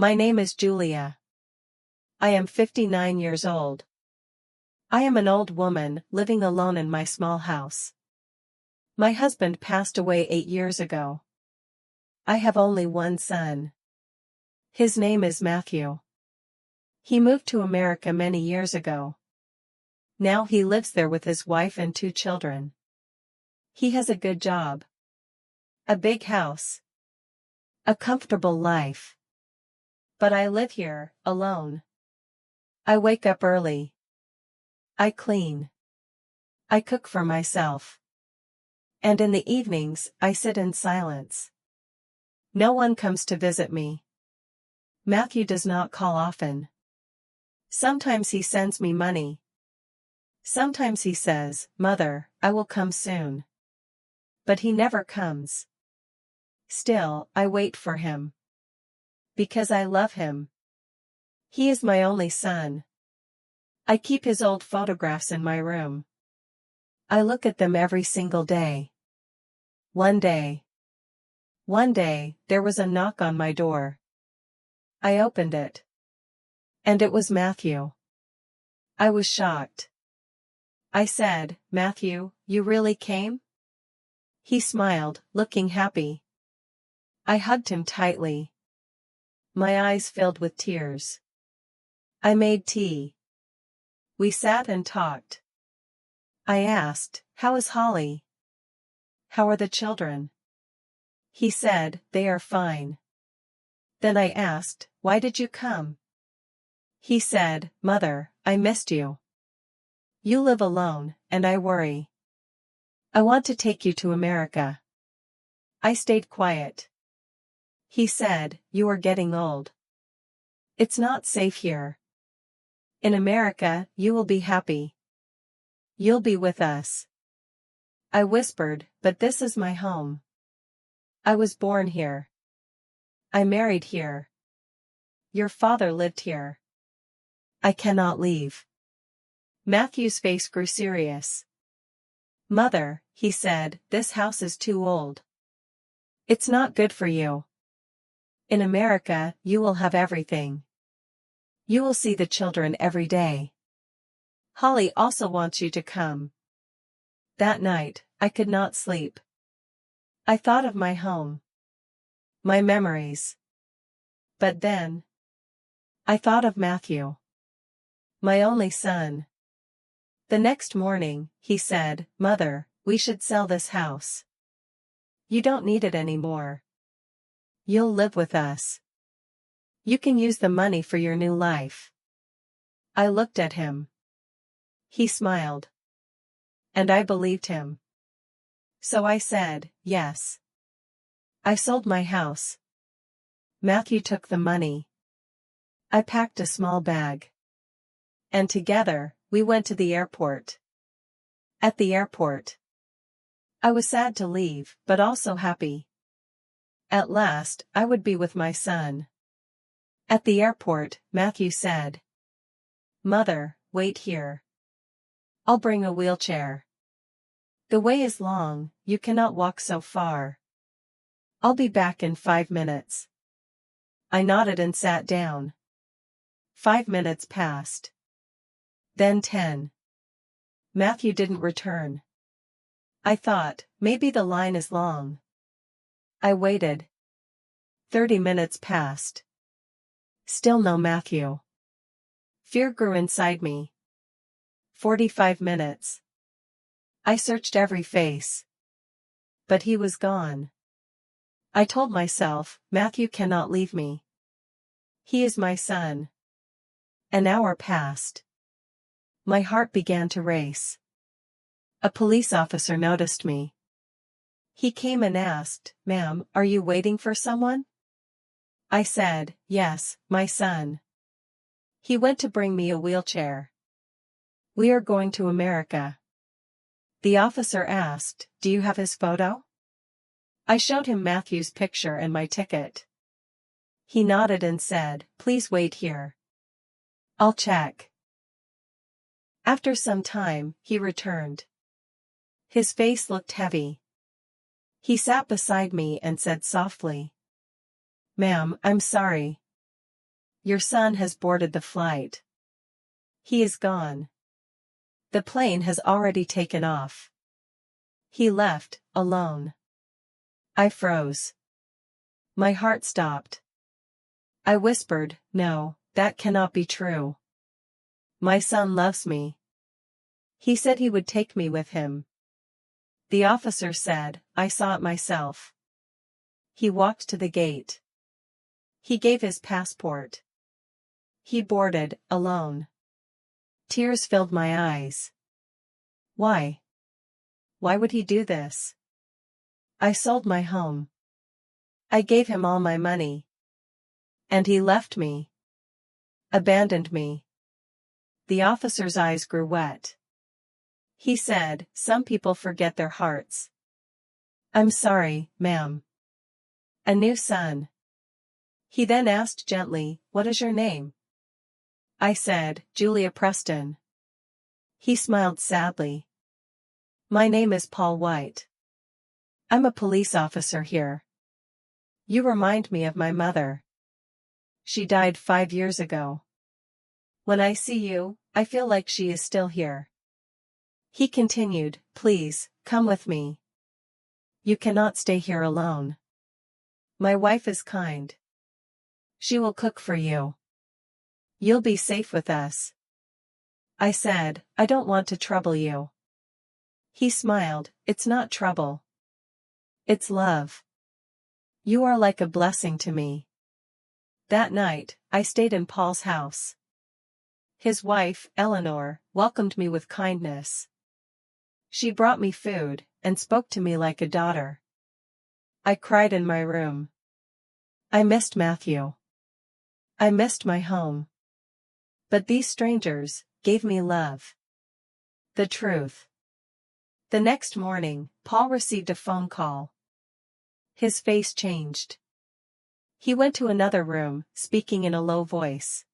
My name is Julia. I am 59 years old. I am an old woman living alone in my small house. My husband passed away 8 years ago. I have only one son. His name is Matthew. He moved to America many years ago. Now he lives there with his wife and 2 children. He has a good job, a big house, a comfortable life. But I live here, alone. I wake up early. I clean. I cook for myself. And in the evenings, I sit in silence. No one comes to visit me. Matthew does not call often. Sometimes he sends me money. Sometimes he says, "Mother, I will come soon." But he never comes. Still, I wait for him. Because I love him. He is my only son. I keep his old photographs in my room. I look at them every single day. One day, there was a knock on my door. I opened it. And it was Matthew. I was shocked. I said, "Matthew, you really came?" He smiled, looking happy. I hugged him tightly. My eyes filled with tears. I made tea. We sat and talked. I asked, "How is Holly? How are the children?" He said, "They are fine." Then I asked, "Why did you come?" He said, "Mother, I missed you. You live alone, and I worry. I want to take you to America." I stayed quiet. He said, "You are getting old. It's not safe here. In America, you will be happy. You'll be with us." I whispered, "But this is my home. I was born here. I married here. Your father lived here. I cannot leave." Matthew's face grew serious. "Mother," he said, "this house is too old. It's not good for you. In America, you will have everything. You will see the children every day. Holly also wants you to come." That night, I could not sleep. I thought of my home. My memories. But then, I thought of Matthew. My only son. The next morning, he said, "Mother, we should sell this house. You don't need it anymore. You'll live with us. You can use the money for your new life." I looked at him. He smiled. And I believed him. So I said, "Yes." I sold my house. Matthew took the money. I packed a small bag. And together, we went to the airport. At the airport, I was sad to leave, but also happy. At last, I would be with my son. At the airport, Matthew said, "Mother, wait here. I'll bring a wheelchair. The way is long, you cannot walk so far. I'll be back in 5 minutes." I nodded and sat down. 5 minutes passed. Then 10. Matthew didn't return. I thought, maybe the line is long. I waited. 30 minutes passed. Still no Matthew. Fear grew inside me. 45 minutes. I searched every face. But he was gone. I told myself, Matthew cannot leave me. He is my son. An hour passed. My heart began to race. A police officer noticed me. He came and asked, "Ma'am, are you waiting for someone?" I said, "Yes, my son. He went to bring me a wheelchair. We are going to America." The officer asked, "Do you have his photo?" I showed him Matthew's picture and my ticket. He nodded and said, "Please wait here. I'll check." After some time, he returned. His face looked heavy. He sat beside me and said softly, "Ma'am, I'm sorry. Your son has boarded the flight. He is gone. The plane has already taken off. He left, alone. I froze. My heart stopped. I whispered, no, that cannot be true. My son loves me. He said he would take me with him. The officer said, I saw it myself. He walked to the gate. He gave his passport. He boarded, alone. Tears filled my eyes. Why? Why would he do this? I sold my home. I gave him all my money. And he left me. Abandoned me. The officer's eyes grew wet. He said, some people forget their hearts. I'm sorry, ma'am. A new son. He then asked gently, what is your name? I said, Julia Preston. He smiled sadly. My name is Paul White. I'm a police officer here. You remind me of my mother. She died 5 years ago. When I see you, I feel like she is still here. He continued, please, come with me. You cannot stay here alone. My wife is kind. She will cook for you. You'll be safe with us. I said, I don't want to trouble you. He smiled, it's not trouble. It's love. You are like a blessing to me. That night, I stayed in Paul's house. His wife, Eleanor, welcomed me with kindness. She brought me food, and spoke to me like a daughter. I cried in my room. I missed Matthew. I missed my home. But these strangers gave me love. The truth. The next morning, Paul received a phone call. His face changed. He went to another room, speaking in a low voice.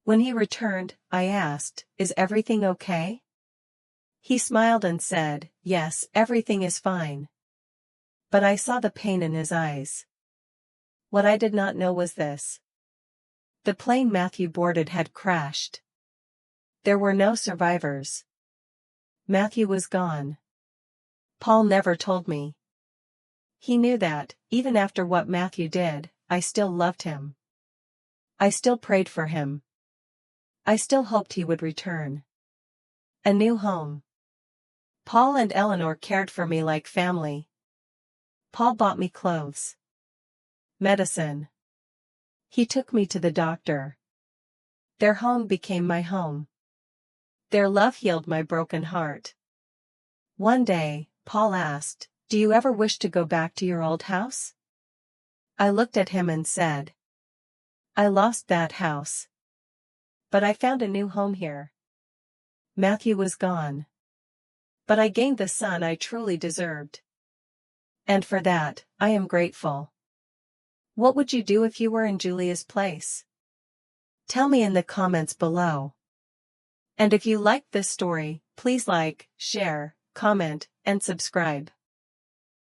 When he returned, I asked, is everything okay? He smiled and said, yes, everything is fine. But I saw the pain in his eyes. What I did not know was this. The plane Matthew boarded had crashed. There were no survivors. Matthew was gone. Paul never told me. He knew that, even after what Matthew did, I still loved him. I still prayed for him. I still hoped he would return. A new home. Paul and Eleanor cared for me like family. Paul bought me clothes. Medicine. He took me to the doctor. Their home became my home. Their love healed my broken heart. One day, Paul asked, do you ever wish to go back to your old house? I looked at him and said, I lost that house. But I found a new home here. Matthew was gone. But I gained the son I truly deserved. And for that, I am grateful. What would you do if you were in Julia's place? Tell me in the comments below. And if you liked this story, please like, share, comment, and subscribe.